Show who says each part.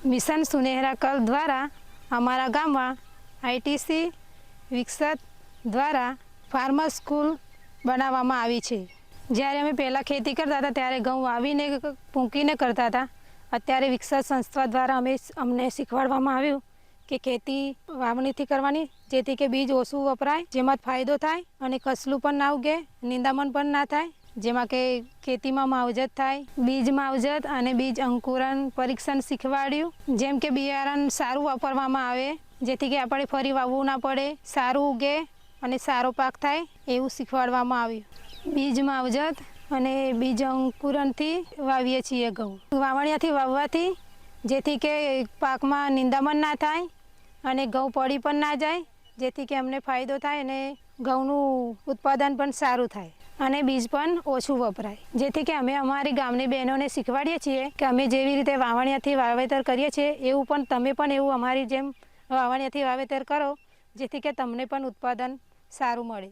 Speaker 1: Mission સુનેહરા કલ દ્વારા અમારા ગામમાં આઈટીસી વિકસત દ્વારા ફાર્મર સ્કૂલ બનાવવામાં આવી છે। જ્યારે અમે પહેલાં ખેતી કરતા હતા ત્યારે ઘઉં વાવીને પૂંકીને કરતા હતા। અત્યારે વિકસત સંસ્થા દ્વારા અમને શીખવાડવામાં આવ્યું કે ખેતી વાવણીથી કરવાની, જેથી કે બીજ ઓછું વપરાય, જેમાં ફાયદો થાય અને કસલું પણ ના ઉગે, નિંદામણ પણ ના થાય, જેમાં કે ખેતીમાં માવજત થાય, બીજ માવજત અને બીજ અંકુરણ પરીક્ષણ શીખવાડ્યું। જેમ કે બિયારણ સારું વાપરવામાં આવે, જેથી કે આપણે ફરી વાવવું ના પડે, સારું ઉગે અને સારો પાક થાય એવું શીખવાડવામાં આવ્યું। બીજ માવજત અને બીજ અંકુરણથી વાવીએ છીએ ઘઉં। વાવણિયાથી વાવવાથી જેથી કે પાકમાં નિંદામણ ના થાય અને ઘઉં પડી પણ ના જાય, જેથી કે અમને ફાયદો થાય અને ઘઉંનું ઉત્પાદન પણ સારું થાય અને બીજ પણ ઓછું વપરાય, જેથી કે અમે અમારી ગામની બહેનોને શીખવાડીએ છીએ કે અમે જેવી રીતે વાવણિયાથી વાવેતર કરીએ છીએ એવું પણ તમે પણ એવું અમારી જેમ વાવણિયાથી વાવેતર કરો, જેથી કે તમને પણ ઉત્પાદન સારું મળે।